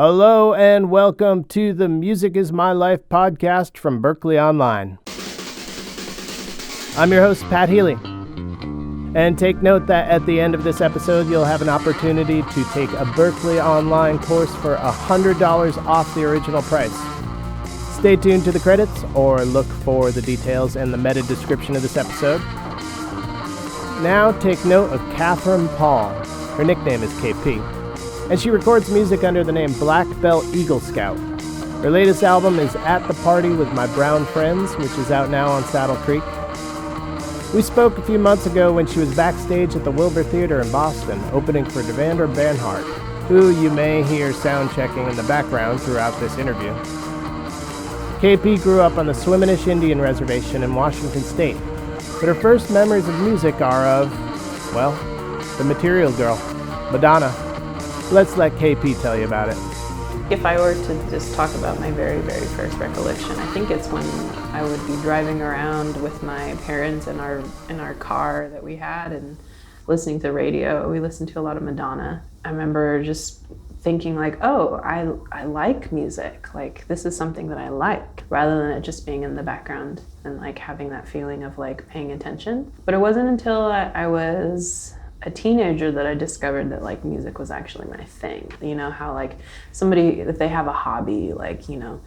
Hello and welcome to the Music is My Life podcast from Berklee Online. I'm your host, Pat Healy. And take note that at the end of this episode, you'll have an opportunity to take a Berklee Online course for $100 off the original price. Stay tuned to the credits or look for the details in the meta description of this episode. Now take note of Katherine Paul. Her nickname is KP. And she records music under the name Black Belt Eagle Scout. Her latest album is At the Party with My Brown Friends, which is out now on Saddle Creek. We spoke a few months ago when she was backstage at the Wilbur Theater in Boston, opening for Evander Banhart, who you may hear sound checking in the background throughout this interview. KP grew up on the Swinomish Indian Reservation in Washington State, but her first memories of music are of, well, the Material Girl, Madonna. Let's let KP tell you about it. If I were to just talk about my very, very first recollection, I think it's when I would be driving around with my parents in our car that we had and listening to radio. We listened to a lot of Madonna. I remember just thinking like, oh, I like music. Like, this is something that I like, rather than it just being in the background and like having that feeling of like paying attention. But it wasn't until I was a teenager that I discovered that like music was actually my thing. You know how like somebody, if they have a hobby, like, you know,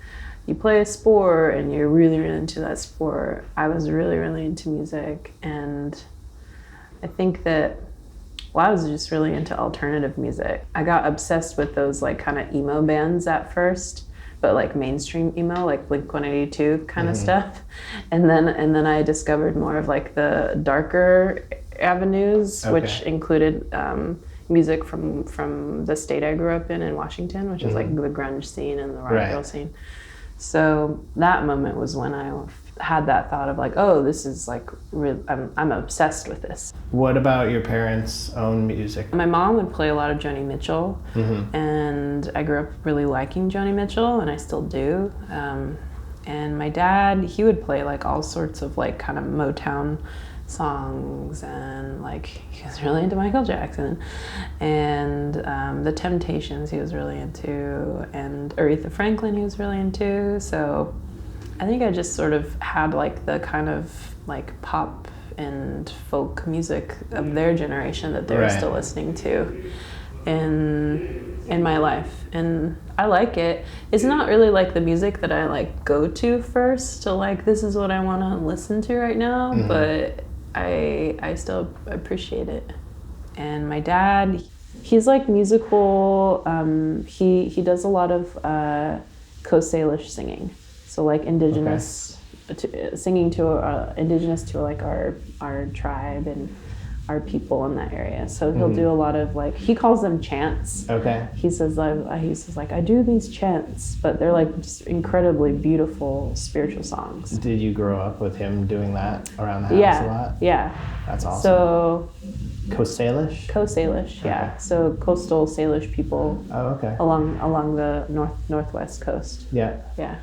you play a sport and you're really, really into that sport. I was really, really into music, and I think that, well, I was just really into alternative music. I got obsessed with those like kind of emo bands at first, but like mainstream emo, like Blink-182 kind of stuff. And then I discovered more of like the darker avenues, which included music from the state I grew up in Washington, which is like the grunge scene and the rock girl scene. So that moment was when I had that thought of like, oh, this is like, I'm obsessed with this. What about your parents' own music? My mom would play a lot of Joni Mitchell, and I grew up really liking Joni Mitchell, and I still do. And my dad, he would play like all sorts of like kind of Motown songs, and like he was really into Michael Jackson, and the Temptations he was really into, and Aretha Franklin he was really into. So I think I just sort of had like the kind of like pop and folk music of their generation that they were still listening to in my life, and I like it. It's not really like the music that I like go to first to like, this is what I want to listen to right now, but I still appreciate it. And my dad, he's like musical. He does a lot of Coast Salish singing, so like Indigenous singing to Indigenous to like our tribe and our people in that area. So he'll do a lot of like, he calls them chants. He says like, I do these chants, but they're like just incredibly beautiful spiritual songs. Did you grow up with him doing that around the house a lot? Yeah. That's awesome. So Coast Salish? Coast Salish, yeah. So coastal Salish people along the northwest coast. Yeah. Yeah.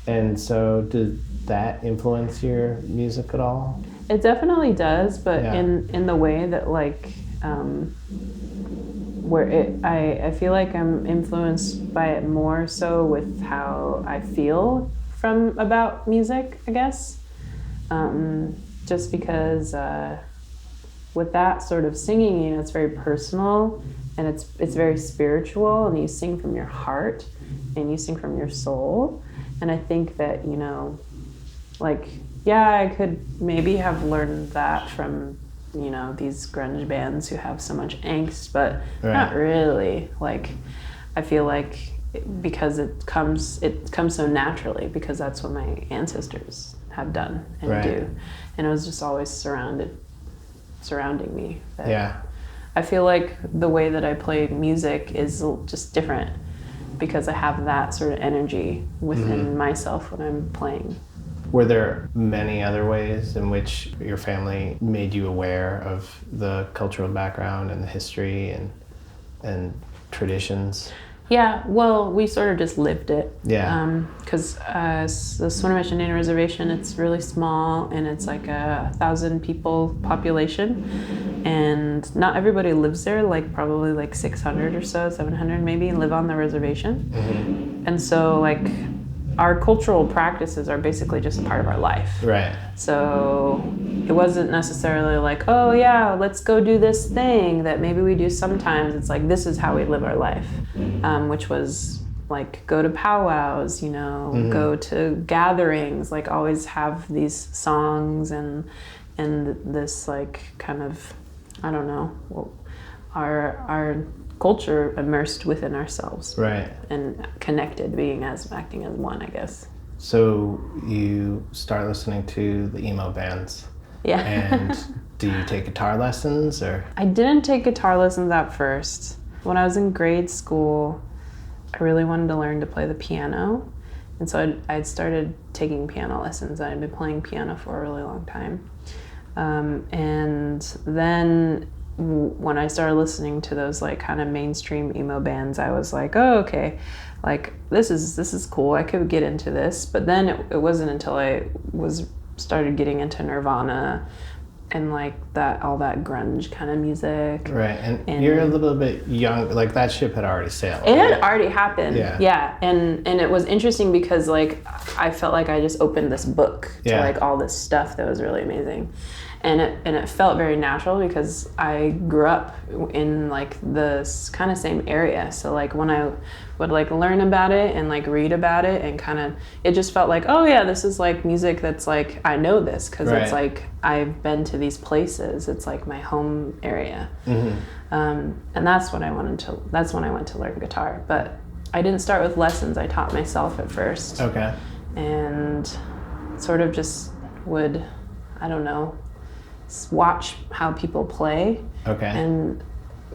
And so did that influence your music at all? It definitely does, but in the way that like where I feel like I'm influenced by it more so with how I feel about music, I guess. Just because with that sort of singing, you know, it's very personal and it's very spiritual, and you sing from your heart and you sing from your soul. And I think that, you know, like, yeah, I could maybe have learned that from, you know, these grunge bands who have so much angst, but not really. Like, I feel like because it comes so naturally, because that's what my ancestors have done and do. And it was just always surrounding me. I feel like the way that I play music is just different because I have that sort of energy within myself when I'm playing. Were there many other ways in which your family made you aware of the cultural background and the history and traditions? Yeah, well, we sort of just lived it. Yeah. Because the Swinomish Indian Reservation, it's really small, and it's like a 1,000 people population, and not everybody lives there. Like probably like 600 or so, 700 maybe, live on the reservation. Mm-hmm. And so like our cultural practices are basically just a part of our life. Right. So it wasn't necessarily like, oh yeah, let's go do this thing that maybe we do sometimes. It's like, this is how we live our life, which was like go to powwows, you know, mm-hmm. go to gatherings, like always have these songs and this like kind of, I don't know, our culture immersed within ourselves, right, and connected, acting as one, I guess. So you start listening to the emo bands, yeah. And do you take guitar lessons or? I didn't take guitar lessons at first. When I was in grade school, I really wanted to learn to play the piano, and so I'd started taking piano lessons. I'd been playing piano for a really long time, and then when I started listening to those like kind of mainstream emo bands, I was like, oh, okay, like this is cool. I could get into this. But then it wasn't until I started getting into Nirvana and like all that grunge kind of music. Right, and you're a little bit young, like that ship had already sailed. It had already happened. Yeah. And it was interesting because like I felt like I just opened this book to like all this stuff that was really amazing. And it felt very natural because I grew up in like this kind of same area. So like when I would like learn about it and like read about it and kind of, it just felt like, oh yeah, this is like music that's like, I know this because it's like I've been to these places. It's like my home area. Mm-hmm. And that's when I went to learn guitar. But I didn't start with lessons. I taught myself at first. Okay. And sort of just would, I don't know, watch how people play, and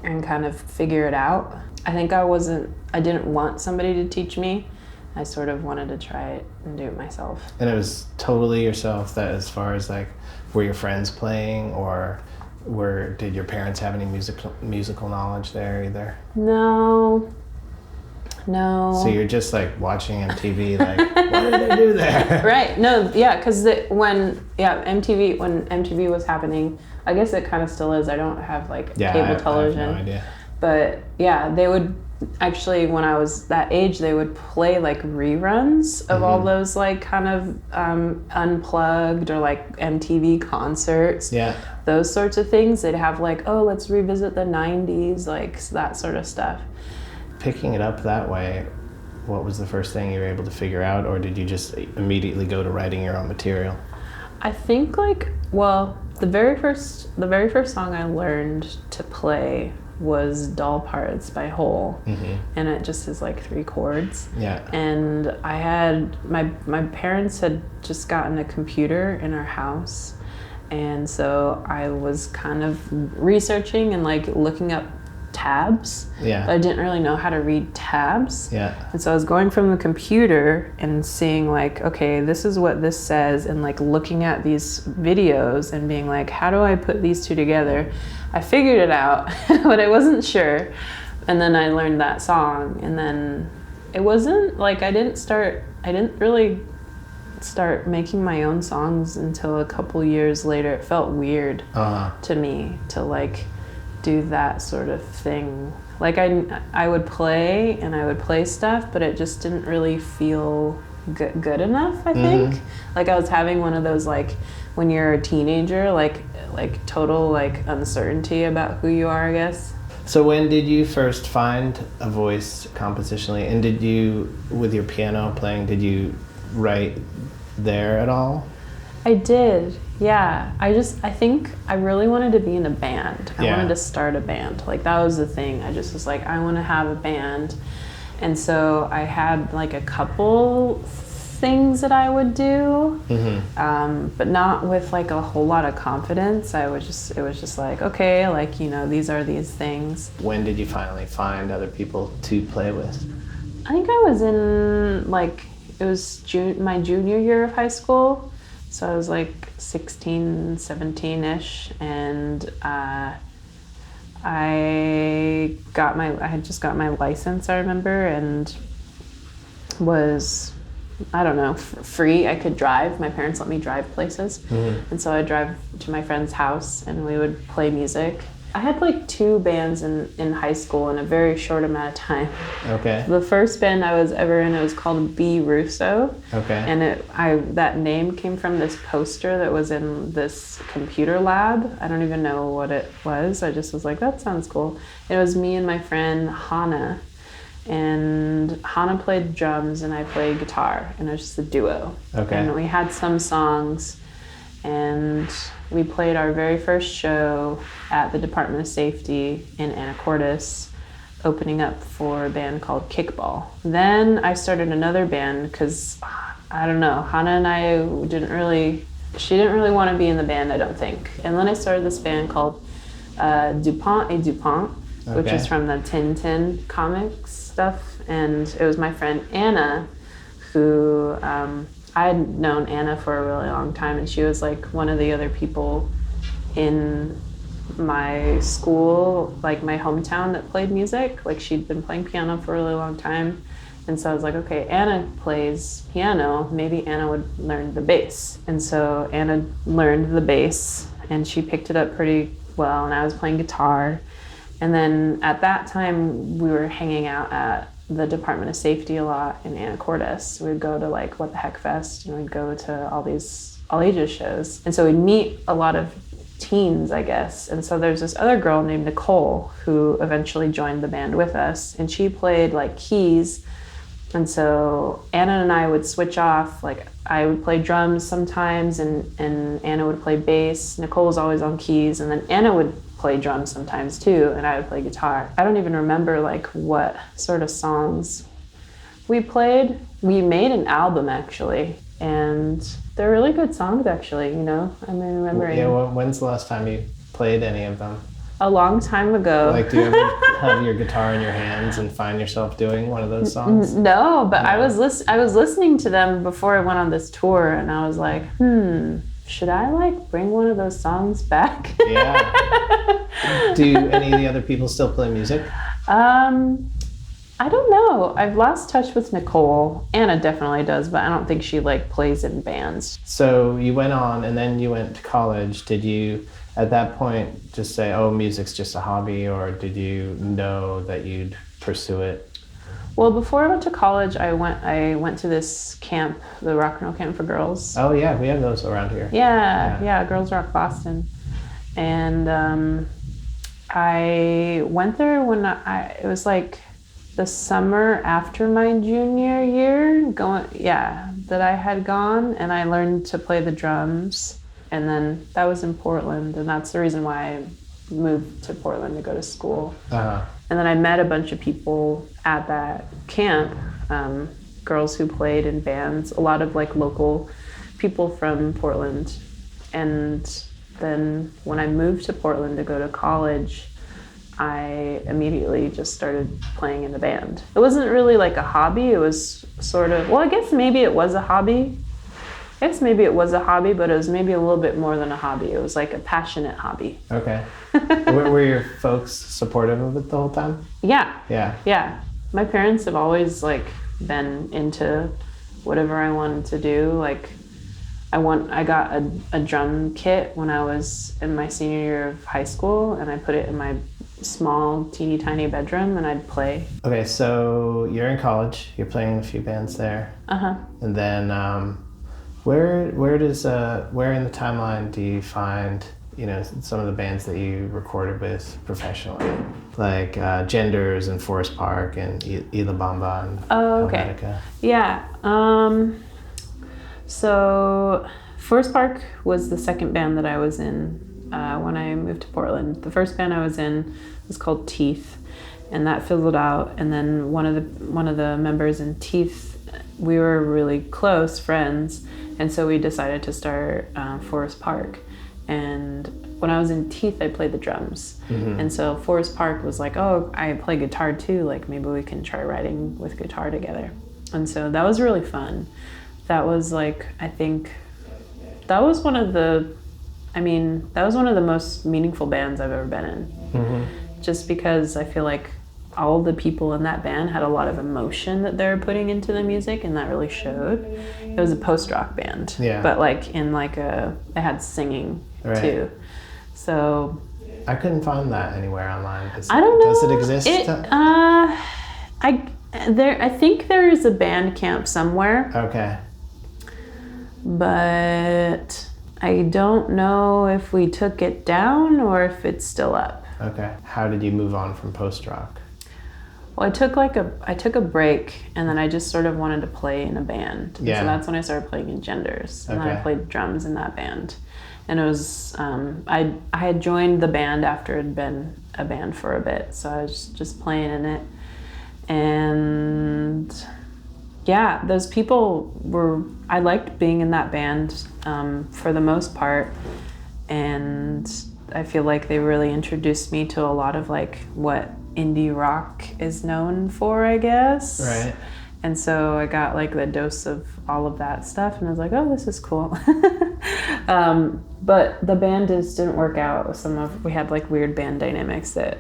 kind of figure it out. I think I didn't want somebody to teach me. I sort of wanted to try it and do it myself. And it was totally yourself, that as far as like, were your friends playing, or did your parents have any musical knowledge there either? No. So you're just like watching MTV, like, what did they do there? Right. No. Yeah. Because when MTV was happening, I guess it kind of still is. I don't have like cable television. I have no idea. But yeah, they would actually, when I was that age, they would play like reruns of all those like kind of unplugged or like MTV concerts. Yeah. Those sorts of things. They'd have like, oh, let's revisit the 90s, like that sort of stuff. Picking it up that way, what was the first thing you were able to figure out, or did you just immediately go to writing your own material? I think the very first song I learned to play was Doll Parts by Hole, and it just is like 3 chords. Yeah. And I had my parents had just gotten a computer in our house, and so I was kind of researching and like looking up tabs. Yeah. But I didn't really know how to read tabs. Yeah. And so I was going from the computer and seeing like, okay, this is what this says, and like looking at these videos and being like, how do I put these two together? I figured it out, but I wasn't sure. And then I learned that song, and then it wasn't like I didn't really start making my own songs until a couple years later. It felt weird to me to like do that sort of thing. Like I would play stuff, but it just didn't really feel good enough, I think. Like I was having one of those like when you're a teenager, like total like uncertainty about who you are, I guess. So when did you first find a voice compositionally, and did you, with your piano playing, did you write there at all? I did, yeah. I think I really wanted to be in a band. I wanted to start a band. Like that was the thing. I just was like, I want to have a band. And so I had like a couple things that I would do, but not with like a whole lot of confidence. It was just like, okay, like, you know, these are these things. When did you finally find other people to play with? I think I was in like, it was my junior year of high school. So I was like 16, 17-ish, and I had just got my license, I remember, and was, I don't know, free. I could drive. My parents let me drive places. And so I'd drive to my friend's house and we would play music. I had like 2 bands in high school in a very short amount of time. Okay. The first band I was ever in, it was called B. Russo. Okay. And that name came from this poster that was in this computer lab. I don't even know what it was. I just was like, that sounds cool. It was me and my friend Hannah. And Hannah played drums and I played guitar. And it was just a duo. Okay. And we had some songs. And we played our very first show at the Department of Safety in Anacortes, opening up for a band called Kickball. Then I started another band because, I don't know, Hannah and I she didn't really want to be in the band, I don't think. And then I started this band called Dupont et Dupont, which is from the Tintin comics stuff. And it was my friend Anna who... I had known Anna for a really long time, and she was like one of the other people in my school, like my hometown, that played music. Like she'd been playing piano for a really long time. And so I was like, okay, Anna plays piano, maybe Anna would learn the bass. And so Anna learned the bass and she picked it up pretty well, and I was playing guitar. And then at that time we were hanging out at the Department of Safety a lot in Anacortes. We'd go to like What the Heck Fest, and we'd go to all these all ages shows. And so we'd meet a lot of teens, I guess. And so there's this other girl named Nicole who eventually joined the band with us, and she played like keys. And so Anna and I would switch off. Like I would play drums sometimes, and Anna would play bass. Nicole was always on keys, and then Anna would play drums sometimes too, and I would play guitar. I don't even remember like what sort of songs we played. We made an album actually, and they're really good songs actually, you know? I mean, remembering. Yeah, well, when's the last time you played any of them? A long time ago. Like, do you ever have your guitar in your hands and find yourself doing one of those songs? No, but I was listening to them before I went on this tour, and I was like, should I like bring one of those songs back? Yeah. Do any of the other people still play music? I don't know. I've lost touch with Nicole. Anna definitely does, but I don't think she like plays in bands. So you went on and then you went to college. Did you at that point just say, oh, music's just a hobby, or did you know that you'd pursue it? Well, before I went to college, I went to this camp, the Rock and Roll Camp for Girls. Oh yeah, we have those around here. Yeah, Girls Rock Boston. And I went there when it was like the summer after my junior year, that I had gone, and I learned to play the drums. And then that was in Portland, and that's the reason why I moved to Portland to go to school. Uh-huh. And then I met a bunch of people at that camp, girls who played in bands, a lot of like local people from Portland. And then when I moved to Portland to go to college, I immediately just started playing in the band. It wasn't really like a hobby, it was sort of, well, I guess maybe it was a hobby. But it was maybe a little bit more than a hobby. It was like a passionate hobby. Okay. Were your folks supportive of it the whole time? Yeah. My parents have always like been into whatever I wanted to do. Like I got a drum kit when I was in my senior year of high school, and I put it in my small, teeny tiny bedroom, and I'd play. Okay, so you're in college, you're playing in a few bands there. Uh-huh. And then where in the timeline do you find, you know, some of the bands that you recorded with professionally, like Genders and Forest Park and Ila Bamba and Helvetica? Yeah. So Forest Park was the second band that I was in when I moved to Portland. The first band I was in was called Teeth, and that fizzled out. And then one of the members in Teeth, we were really close friends, and so we decided to start Forest Park. And when I was in Teeth, I played the drums. Mm-hmm. And so Forest Park was like, oh, I play guitar too, like maybe we can try writing with guitar together. And so that was really fun. That was like, I think, that was one of the most meaningful bands I've ever been in. Mm-hmm. just because I feel like all the people in that band had a lot of emotion that they were putting into the music, and that really showed. It was a post-rock band, but like in like it had singing too. So I couldn't find that anywhere online. I don't know. Does it exist? I think there is a band camp somewhere. Okay. But I don't know if we took it down or if it's still up. Okay. How did you move on from post-rock? Well, I took a break, and then I just sort of wanted to play in a band. Yeah. So that's when I started playing Engenders, and then I played drums in that band. And it was I had joined the band after it had been a band for a bit, so I was just playing in it. And yeah, those people I liked being in that band for the most part, and I feel like they really introduced me to a lot of like what indie rock is known for, I guess. Right. And so I got like the dose of all of that stuff, and I was like, oh, this is cool. But the band just didn't work out. We had like weird band dynamics that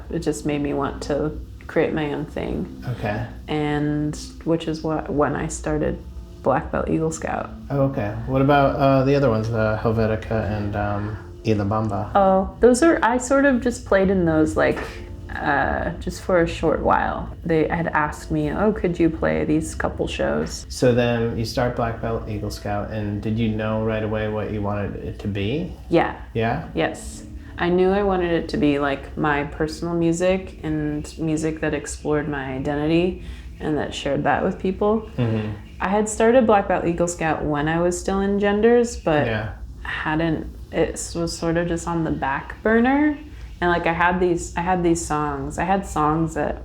it just made me want to create my own thing. Okay. And which is when I started Black Belt Eagle Scout. Oh, okay. What about the other ones, Helvetica and Ila Bamba? Oh, those I sort of just played in those like just for a short while. They had asked me, oh, could you play these couple shows? So then you start Black Belt Eagle Scout, and did you know right away what you wanted it to be? Yeah. Yeah? Yes. I knew I wanted it to be like my personal music and music that explored my identity and that shared that with people. Mm-hmm. I had started Black Belt Eagle Scout when I was still in Genders, but it was sort of just on the back burner. And like I had songs that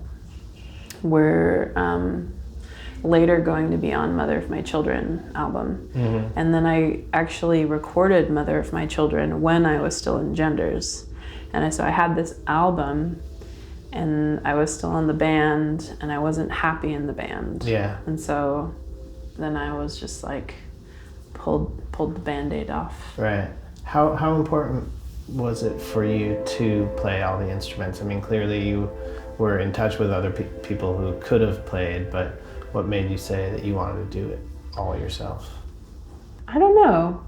were later going to be on Mother of My Children album. Mm-hmm. And then I actually recorded Mother of My Children when I was still in Genders. And so I had this album, and I was still in the band, and I wasn't happy in the band. Yeah. And so then I was just like pulled the Band-Aid off. Right. How important was it for you to play all the instruments? I mean, clearly you were in touch with other people who could have played, but what made you say that you wanted to do it all yourself? I don't know.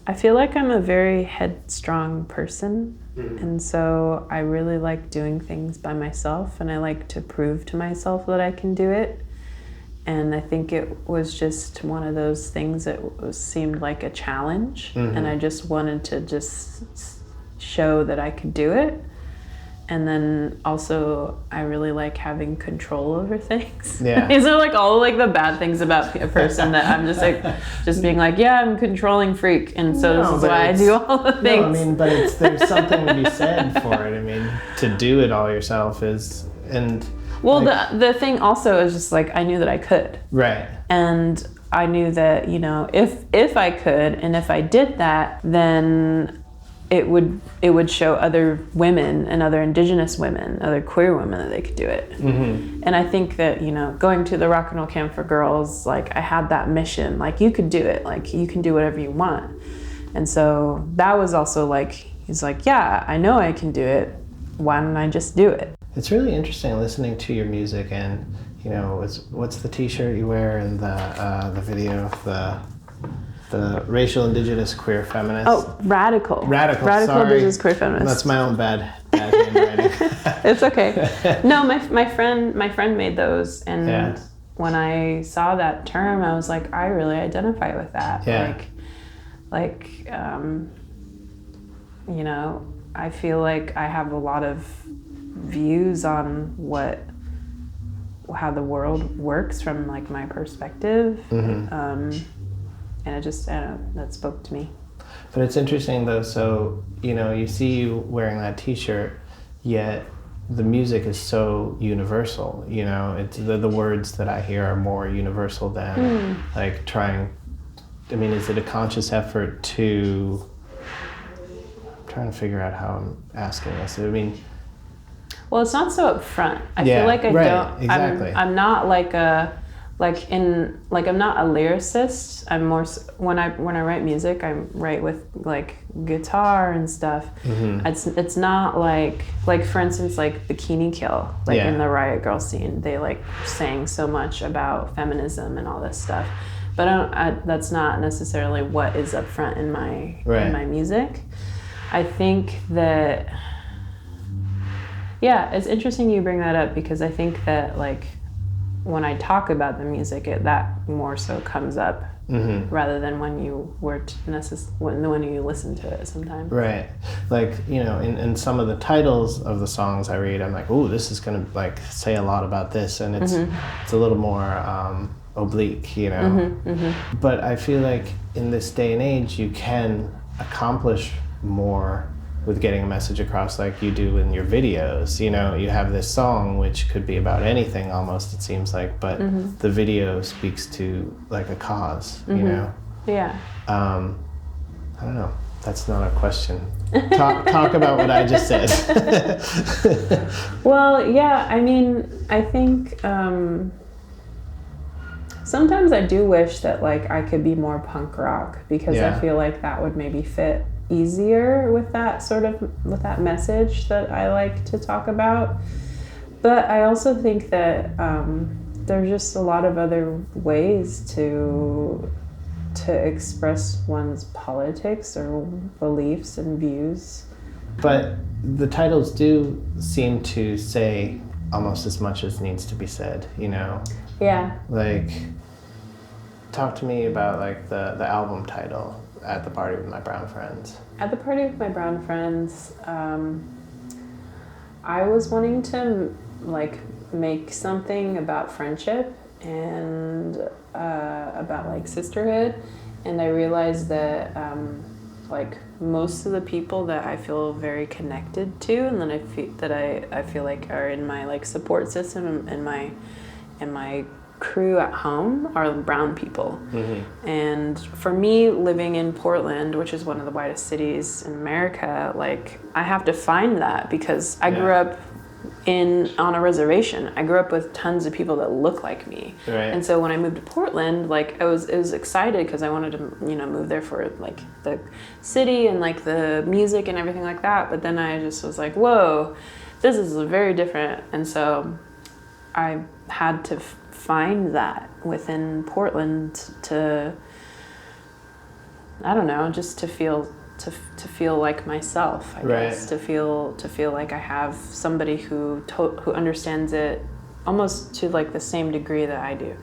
I feel like I'm a very headstrong person, and so I really like doing things by myself, and I like to prove to myself that I can do it. And I think it was just one of those things that seemed like a challenge, and I just wanted to just show that I could do it. And then also, I really like having control over things. Yeah. These are like all like the bad things about a person that I'm just like, just being like, yeah, I'm a controlling freak, and so this is why I do all the things. No, I mean, but there's something to be said for it. I mean, to do it all yourself is, and. Well, like, the thing also is just like I knew that I could. Right. And I knew that, you know, if I could, and if I did that, then it would show other women and other Indigenous women, other queer women, that they could do it. Mm-hmm. And I think that, you know, going to the rock and roll camp for girls, like I had that mission, like you could do it, like you can do whatever you want. And so that was also like, he's like, yeah, I know I can do it. Why don't I just do it? It's really interesting listening to your music, and you know, what's the T-shirt you wear in the video of the racial, Indigenous, queer feminist? Oh, radical, sorry. Indigenous, queer feminist. That's my own bad handwriting. It's okay. No, my friend made those, and when I saw that term, I was like, I really identify with that. Yeah. Like, you know, I feel like I have a lot of views on how the world works from like my perspective. Mm-hmm. And it just, I don't know, that spoke to me. But it's interesting though, so, you know, you see you wearing that T-shirt, yet the music is so universal, you know, it's the words that I hear are more universal than like trying, I mean, is it a conscious effort to, I'm trying to figure out how I'm asking this, I mean, well, it's not so upfront. I feel like I don't. Exactly. I'm not like I'm not a lyricist. I'm more when I write music, I write with like guitar and stuff. It's not like for instance like Bikini Kill, like in the Riot Girl scene, they like sang so much about feminism and all this stuff. But that's not necessarily what is up front in my music. I think that it's interesting you bring that up, because I think that like when I talk about the music, that more so comes up rather than when you when you listen to it sometimes. Right. Like, you know, in some of the titles of the songs I read, I'm like, oh, this is going to like say a lot about this, and it's a little more oblique, you know. But I feel like in this day and age, you can accomplish more with getting a message across like you do in your videos. You know, you have this song which could be about anything almost, it seems like, but the video speaks to like a cause, you know? Yeah. I don't know. That's not a question. Talk about what I just said. Well, yeah, I mean, I think sometimes I do wish that like I could be more punk rock, because I feel like that would maybe fit easier with that message that I like to talk about. But I also think that there's just a lot of other ways to express one's politics or beliefs and views. But the titles do seem to say almost as much as needs to be said, you know? Yeah. Like, talk to me about like the album title, At the Party with My Brown Friends. At the Party with My Brown Friends, I was wanting to like make something about friendship and about like sisterhood, and I realized that like most of the people that I feel very connected to, and then I feel like are in my like support system and my crew at home are brown people. And for me, living in Portland, which is one of the whitest cities in America, like I have to find that, because I grew up on a reservation. I grew up with tons of people that look like me. And so when I moved to Portland, like I was excited because I wanted to, you know, move there for like the city and like the music and everything like that. But then I just was like, whoa, this is very different. And so I had to find that within Portland to, I don't know, just to feel like myself, I guess, to feel like I have somebody who understands it almost to like the same degree that I do.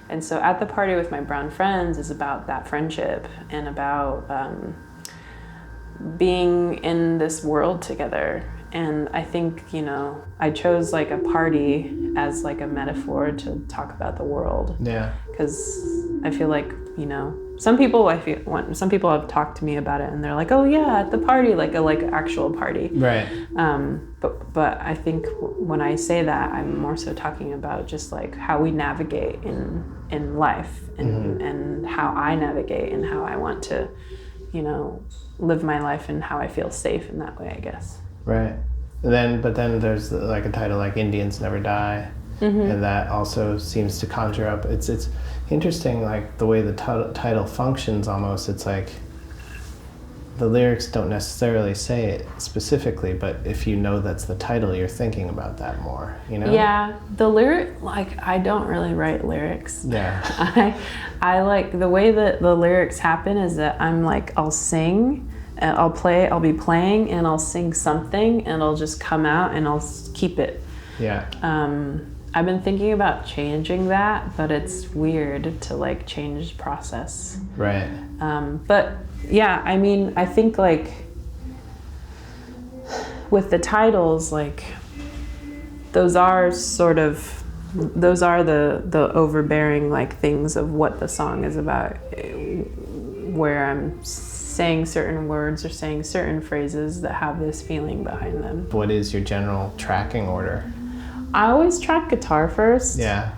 And so At the Party with My Brown Friends is about that friendship and about being in this world together. And I think, you know, I chose like a party as like a metaphor to talk about the world. Yeah. Because I feel like, you know, some people have talked to me about it and they're like, oh yeah, at the party, like actual party. Right. But I think when I say that, I'm more so talking about just like how we navigate in life and how I navigate and how I want to, you know, live my life and how I feel safe in that way, I guess. Right. But then there's like a title like Indians Never Die, and that also seems to conjure up. It's interesting, like the way the title functions almost. It's like the lyrics don't necessarily say it specifically, but if you know that's the title, you're thinking about that more, you know? Yeah, the lyric, like I don't really write lyrics. Yeah. I like the way that the lyrics happen is that I'm like, I'll sing, and I'll be playing and I'll sing something and it'll just come out and I'll keep it. Yeah. I've been thinking about changing that, but it's weird to like change the process. Right. But yeah, I mean, I think like with the titles, like those are the overbearing like things of what the song is about, where I'm saying certain words or saying certain phrases that have this feeling behind them. What is your general tracking order? I always track guitar first. Yeah.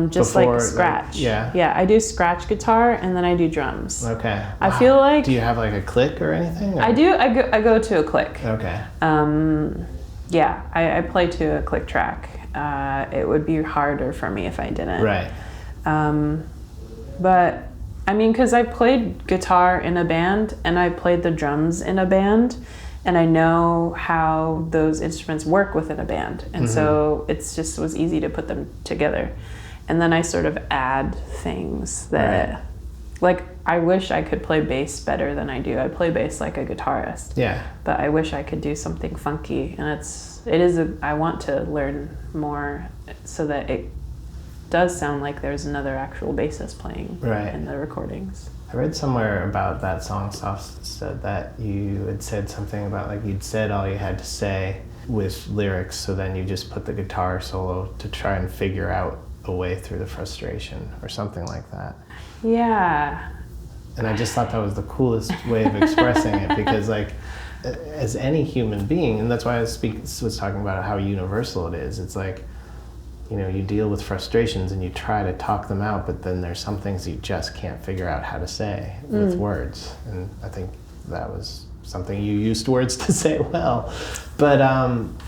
Just before, like scratch. Yeah, I do scratch guitar and then I do drums. Okay. I feel like. Do you have like a click or anything? Or? I do. I go to a click. Okay. Yeah, I play to a click track. It would be harder for me if I didn't. Right. But I mean, because I played guitar in a band and I played the drums in a band, and I know how those instruments work within a band. And so it's just was easy to put them together. And then I sort of add things that, like, I wish I could play bass better than I do. I play bass like a guitarist. Yeah. But I wish I could do something funky. And I want to learn more so that it does sound like there's another actual bassist playing in the recordings. I read somewhere about that song, Soft Said, that you had said something about, like, you'd said all you had to say with lyrics, so then you just put the guitar solo to try and figure out a way through the frustration or something like that. Yeah. And I just thought that was the coolest way of expressing it, because, like, as any human being, and that's why I was talking about how universal it is. It's like, you know, you deal with frustrations and you try to talk them out, but then there's some things you just can't figure out how to say with words. And I think that was something you used words to say well. But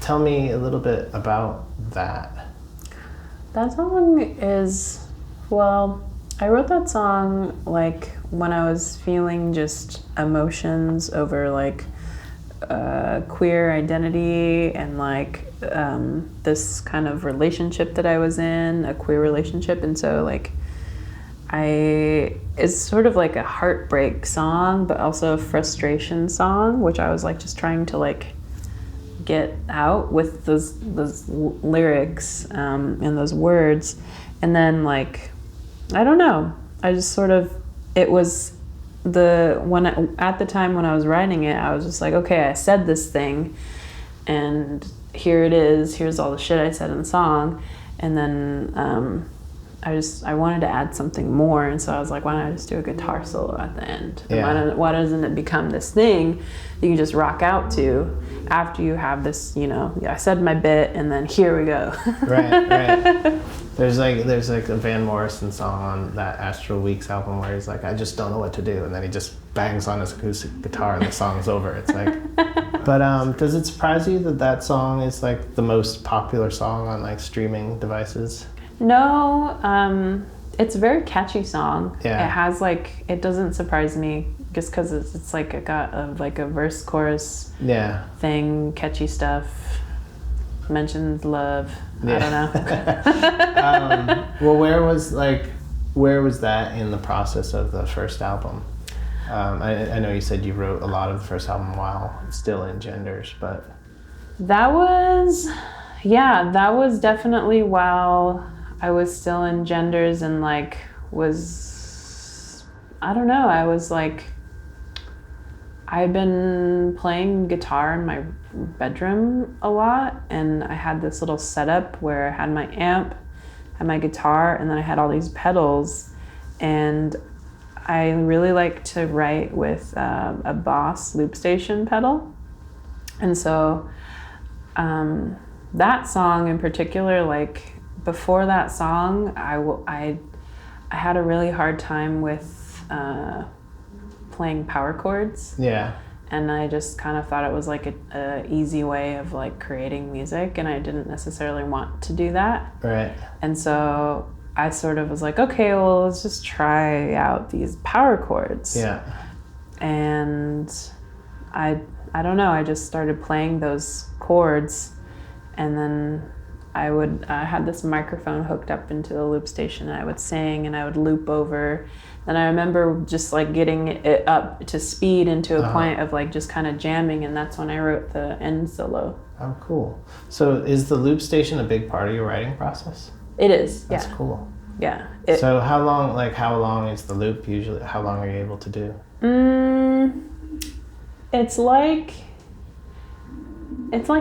tell me a little bit about that. That song is, well, I wrote that song like when I was feeling just emotions over like queer identity and like this kind of relationship that I was in, a queer relationship. And so like it's sort of like a heartbreak song, but also a frustration song, which I was like just trying to like get out with those lyrics and those words. And then like, I don't know, I just sort of, it was at the time when I was writing it, I was just like, okay, I said this thing and here it is, here's all the shit I said in the song. And then I wanted to add something more, and so I was like, why don't I just do a guitar solo at the end? Yeah. Why doesn't it become this thing that you just rock out to after you have this, you know, I said my bit and then here we go. Right. There's like a Van Morrison song on that Astral Weeks album where he's like, I just don't know what to do, and then he just bangs on his acoustic guitar and the song's over. It's like, but does it surprise you that song is like the most popular song on like streaming devices? No, it's a very catchy song. Yeah. It has like, it doesn't surprise me just because it's like it got a verse chorus thing, catchy stuff, mentions love. Yeah. I don't know. Well, where was that in the process of the first album? I know you said you wrote a lot of the first album while still in Genders, but that was definitely while I was still in Genders and like I don't know, I was like, I'd been playing guitar in my bedroom a lot, and I had this little setup where I had my amp, had my guitar, and then I had all these pedals, and I really like to write with a Boss loop station pedal. And so that song in particular, like before that song, I had a really hard time with playing power chords. Yeah. And I just kind of thought it was like a easy way of like creating music, and I didn't necessarily want to do that. Right. And so I sort of was like, okay, well, let's just try out these power chords. Yeah. And I don't know, I just started playing those chords, and then I had this microphone hooked up into the loop station, and I would sing and I would loop over. And I remember just like getting it up to speed and to a point of like just kind of jamming, and that's when I wrote the end solo. Oh, cool. So is the loop station a big part of your writing process? It is, That's cool. Yeah. So how long is the loop usually? How long are you able to do? It's like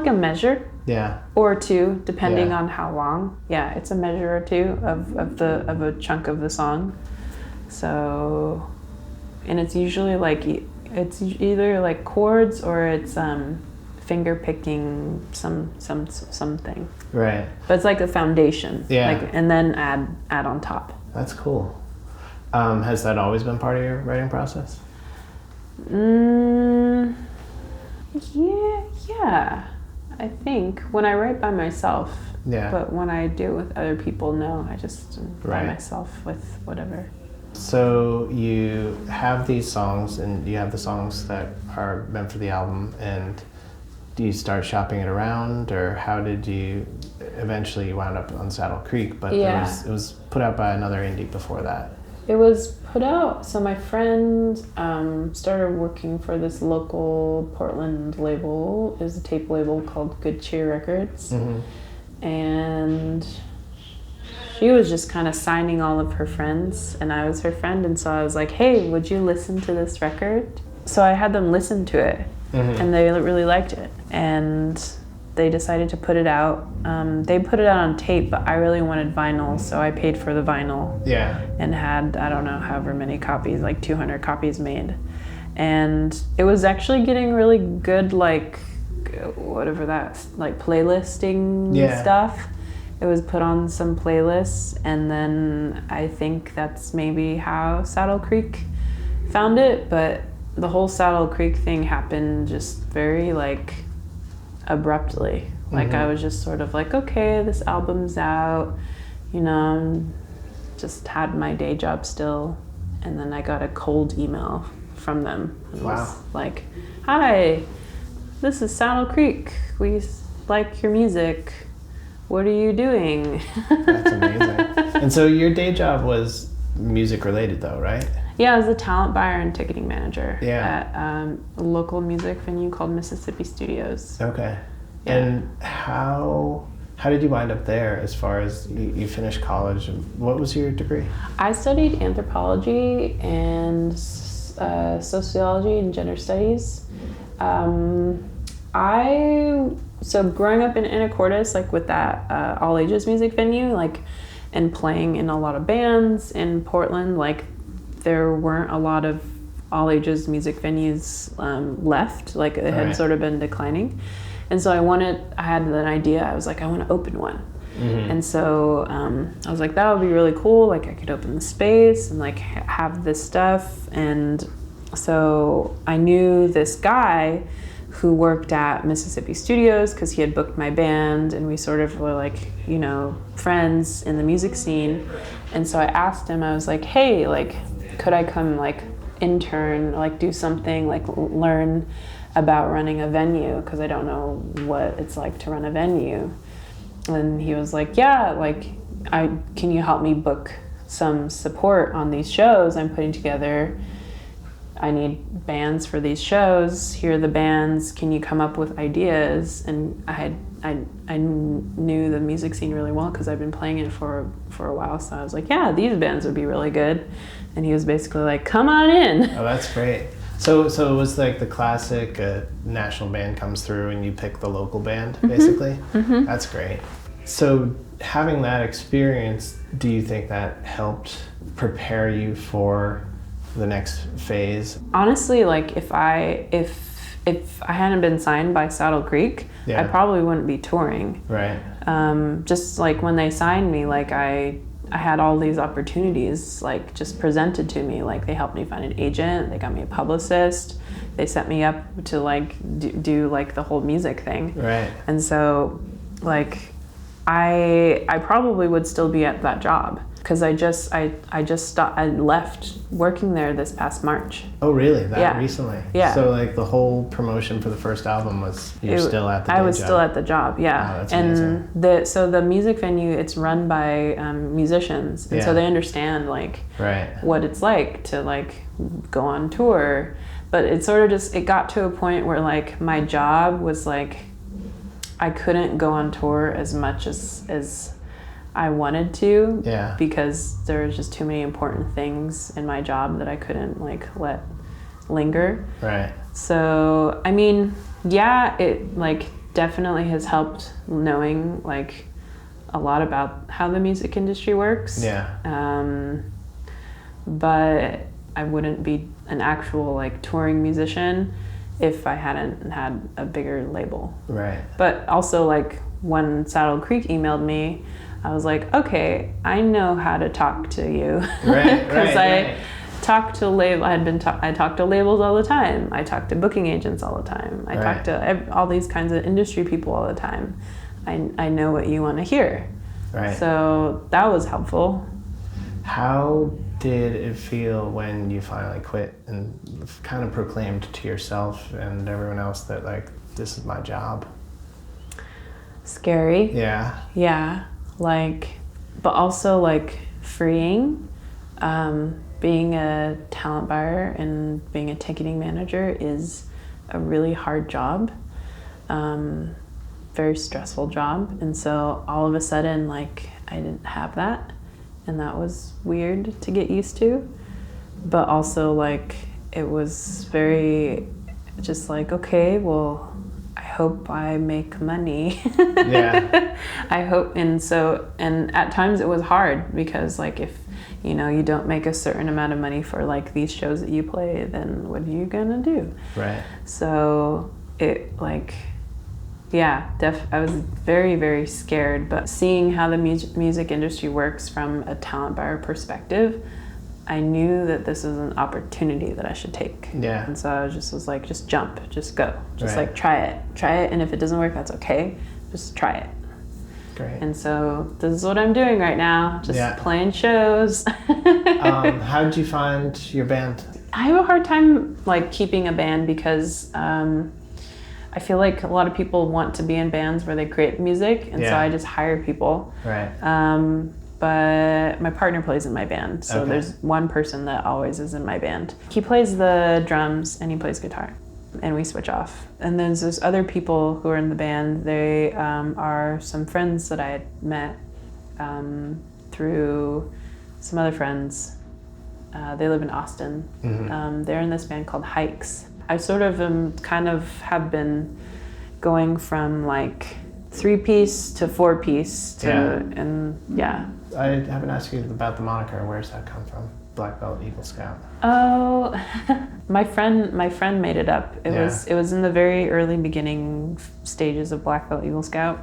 a measure. Yeah. Or two, depending on how long. Yeah, it's a measure or two of a chunk of the song. So, and it's usually like, it's either like chords or it's finger picking something. Right. But it's like a foundation. Yeah. Like, and then add on top. That's cool. Has that always been part of your writing process? Yeah. I think when I write by myself, Yeah. But when I do it with other people, no, I just by myself with whatever. So you have these songs, and you have the songs that are meant for the album, and do you start shopping it around, or how did you eventually wound up on Saddle Creek? But it was put out by another indie before that. It was put out, so my friend started working for this local Portland label. It was a tape label called Good Cheer Records. And she was just kind of signing all of her friends, and I was her friend, and so I was like, hey, would you listen to this record? So I had them listen to it, and they really liked it, and they decided to put it out. They put it out on tape, but I really wanted vinyl, so I paid for the vinyl. Yeah. And had, I don't know, however many copies, like 200 copies made. And it was actually getting really good, like, whatever that, like playlisting stuff. It was put on some playlists, and then I think that's maybe how Saddle Creek found it, but the whole Saddle Creek thing happened just very, like, abruptly. Like, I was just sort of like, okay, this album's out, you know, just had my day job still, and then I got a cold email from them. And was like, hi, this is Saddle Creek. We like your music. What are you doing? That's amazing. And so your day job was music related though, right? Yeah, I was a talent buyer and ticketing manager at a local music venue called Mississippi Studios. Okay. Yeah. And how did you wind up there as far as you finished college? What was your degree? I studied anthropology and sociology and gender studies. So growing up in Anacortes, like with that all ages music venue, like, and playing in a lot of bands in Portland, like there weren't a lot of all ages music venues left, like it had sort of been declining. And so I had an idea, I was like, I want to open one. And so I was like, that would be really cool, like I could open the space and like have this stuff. And so I knew this guy who worked at Mississippi Studios because he had booked my band, and we sort of were like, you know, friends in the music scene. And so I asked him, I was like, hey, like, could I come like intern, like do something, like learn about running a venue, because I don't know what it's like to run a venue. And he was like, yeah, like, can you help me book some support on these shows I'm putting together? I need bands for these shows. Here are the bands. Can you come up with ideas? And I knew the music scene really well because I've been playing it for a while. So I was like, yeah, these bands would be really good. And he was basically like, come on in. Oh, that's great. So it was like the classic national band comes through and you pick the local band, basically? That's great. So having that experience, do you think that helped prepare you for the next phase? Honestly, like if I hadn't been signed by Saddle Creek, I probably wouldn't be touring. Right. Just like when they signed me, like I had all these opportunities like just presented to me. Like they helped me find an agent, they got me a publicist, they set me up to like do like the whole music thing. Right. And so like I probably would still be at that job because I left working there this past March. Oh really? That recently? Yeah. So like the whole promotion for the first album was still at the day job? I was still at the job, yeah. Oh, that's amazing. And the music venue, it's run by musicians, and so they understand like what it's like to like go on tour. But it sort of just, it got to a point where like my job was like, I couldn't go on tour as much as I wanted to, because there was just too many important things in my job that I couldn't like let linger. Right. So I mean, yeah, it like definitely has helped knowing like a lot about how the music industry works. Yeah. But I wouldn't be an actual like touring musician if I hadn't had a bigger label. Right. But also like when Saddle Creek emailed me, I was like, okay, I know how to talk to you. Right. Because I talked to I talked to labels all the time. I talked to booking agents all the time. I talked to all these kinds of industry people all the time. I know what you want to hear. Right. So that was helpful. How did it feel when you finally quit and kind of proclaimed to yourself and everyone else that, like, this is my job? Scary. Yeah. Yeah. Like, but also, like, freeing. Being a talent buyer and being a ticketing manager is a really hard job. Very stressful job. And so all of a sudden, like, I didn't have that. And that was weird to get used to. But also, like, it was very just like, okay, well, I hope I make money. Yeah. I hope. And so, and at times it was hard because, like, if, you know, you don't make a certain amount of money for, like, these shows that you play, then what are you gonna do? Right. So it, like, yeah, I was very, very scared, but seeing how the music industry works from a talent buyer perspective, I knew that this was an opportunity that I should take. Yeah. And so I was like, just jump, just go, just right. like try it. And if it doesn't work, that's okay. Just try it. Great. And so this is what I'm doing right now, just playing shows. How did you find your band? I have a hard time, like, keeping a band because I feel like a lot of people want to be in bands where they create music, and so I just hire people. Right. But my partner plays in my band, so there's one person that always is in my band. He plays the drums and he plays guitar, and we switch off. And then there's other people who are in the band. They are some friends that I had met through some other friends. They live in Austin. Mm-hmm. They're in this band called Hikes. I sort of have been going from, like, 3-piece to 4-piece to, and yeah. I haven't asked you about the moniker. Where's that come from? Black Belt Eagle Scout. Oh, my friend made it up. It was in the very early beginning stages of Black Belt Eagle Scout,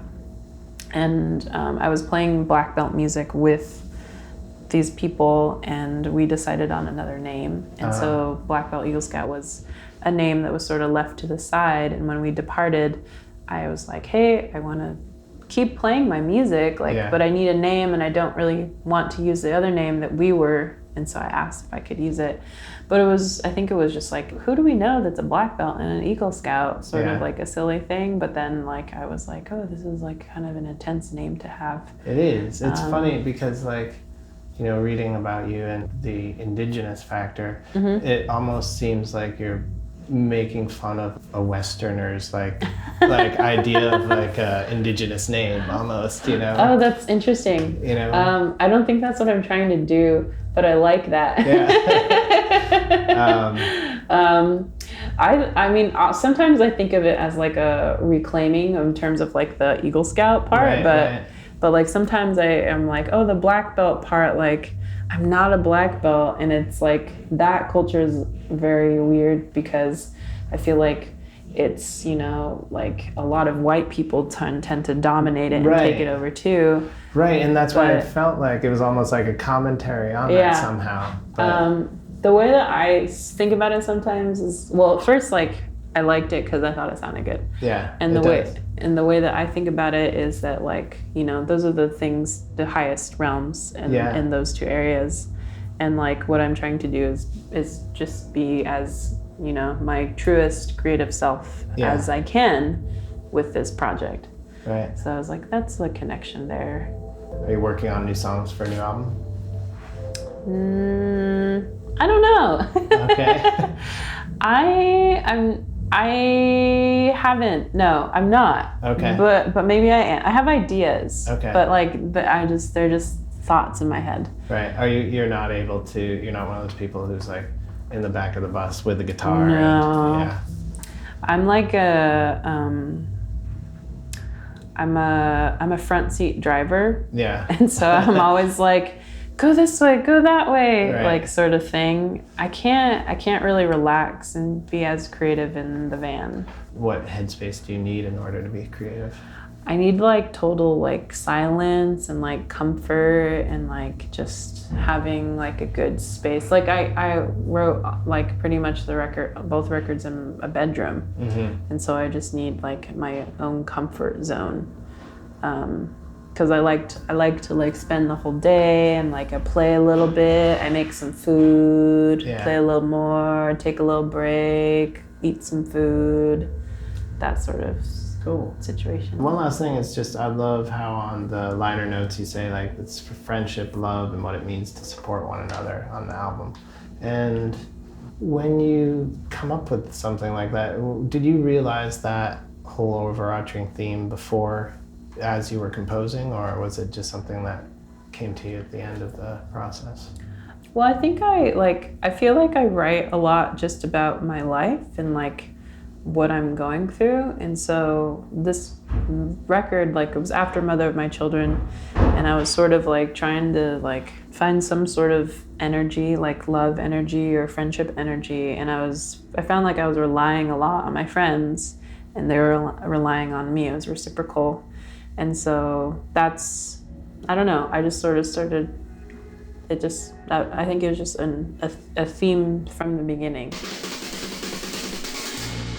and I was playing black belt music with these people, and we decided on another name, and so Black Belt Eagle Scout was a name that was sort of left to the side. And when we departed, I was like, hey, I want to keep playing my music, like, but I need a name, and I don't really want to use the other name that we were. And so I asked if I could use it, but I think it was just like, who do we know that's a black belt and an Eagle Scout, sort of like a silly thing. But then, like, I was like, oh, this is, like, kind of an intense name to have. It is. It's funny because, like, you know, reading about you and the Indigenous factor, it almost seems like you're making fun of a Westerner's like idea of, like, a Indigenous name almost, you know. Oh, that's interesting. You know, I don't think that's what I'm trying to do, but I like that. I mean, sometimes I think of it as, like, a reclaiming in terms of, like, the Eagle Scout part, but like, sometimes I am like, oh, the black belt part, like, I'm not a black belt, and it's like that culture is very weird because I feel like it's, you know, like, a lot of white people tend to dominate it and take it over too. Right, and that's why it felt like it was almost like a commentary on that somehow. The way that I think about it sometimes is, well, at first, like, I liked it because I thought it sounded good. Yeah, and the way that I think about it is that, like, you know, those are the things, the highest realms in those two areas, and, like, what I'm trying to do is just be as, you know, my truest creative self as I can with this project. Right. So I was like, that's the connection there. Are you working on new songs for a new album? I don't know. Okay. I haven't. No, I'm not. Okay. But maybe I am. I have ideas. Okay. But, like, they're just thoughts in my head. Right. You're not able to. You're not one of those people who's, like, in the back of the bus with the guitar. No. I'm like I'm a front seat driver. Yeah. And so I'm always like, go this way, go that way, like, sort of thing. I can't really relax and be as creative in the van. What headspace do you need in order to be creative? I need, like, total, like, silence and, like, comfort and, like, just having, like, a good space. Like, I wrote, like, pretty much both records in a bedroom. Mm-hmm. And so I just need, like, my own comfort zone. because I like to like spend the whole day and like I play a little bit, I make some food, play a little more, take a little break, eat some food, that sort of situation. One last thing is just, I love how on the liner notes you say like it's for friendship, love, and what it means to support one another on the album. And when you come up with something like that, did you realize that whole overarching theme before as you were composing, or was it just something that came to you at the end of the process? Well, I think I feel like I write a lot just about my life and like what I'm going through. And so this record, like, it was after Mother of My Children, and I was sort of like trying to like find some sort of energy, like love energy or friendship energy. And I found like I was relying a lot on my friends and they were relying on me. It was reciprocal. And so that's, I don't know, I just sort of started, I think it was just a theme from the beginning.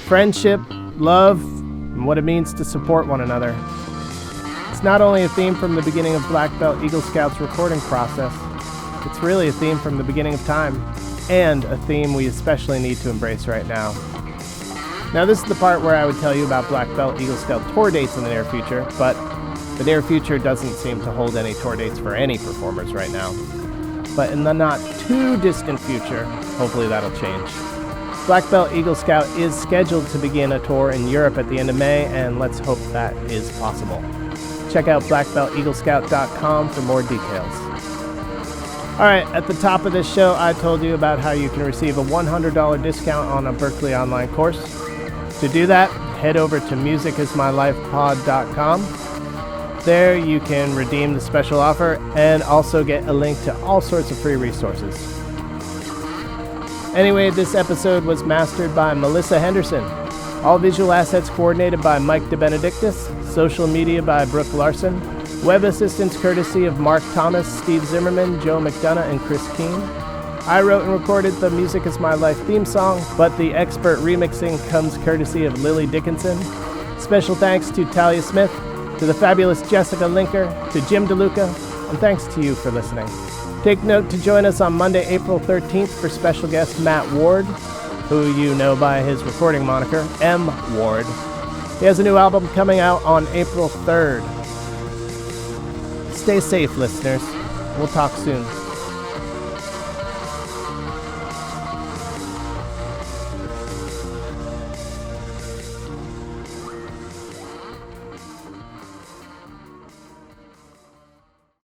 Friendship, love, and what it means to support one another. It's not only a theme from the beginning of Black Belt Eagle Scout's recording process, it's really a theme from the beginning of time, and a theme we especially need to embrace right now. Now this is the part where I would tell you about Black Belt Eagle Scout tour dates in the near future, but the near future doesn't seem to hold any tour dates for any performers right now. But in the not too distant future, hopefully that'll change. Black Belt Eagle Scout is scheduled to begin a tour in Europe at the end of May, and let's hope that is possible. Check out blackbelteaglescout.com for more details. Alright, at the top of this show, I told you about how you can receive a $100 discount on a Berklee Online course. To do that, head over to musicismylifepod.com. There you can redeem the special offer and also get a link to all sorts of free resources. Anyway, this episode was mastered by Melissa Henderson. All visual assets coordinated by Mike DeBenedictis. Social media by Brooke Larson. Web assistance courtesy of Mark Thomas, Steve Zimmerman, Joe McDonough, and Chris Keene. I wrote and recorded the Music Is My Life theme song, but the expert remixing comes courtesy of Lily Dickinson. Special thanks to Talia Smith, to the fabulous Jessica Linker, to Jim DeLuca, and thanks to you for listening. Take note to join us on Monday, April 13th for special guest Matt Ward, who you know by his recording moniker, M. Ward. He has a new album coming out on April 3rd. Stay safe, listeners. We'll talk soon.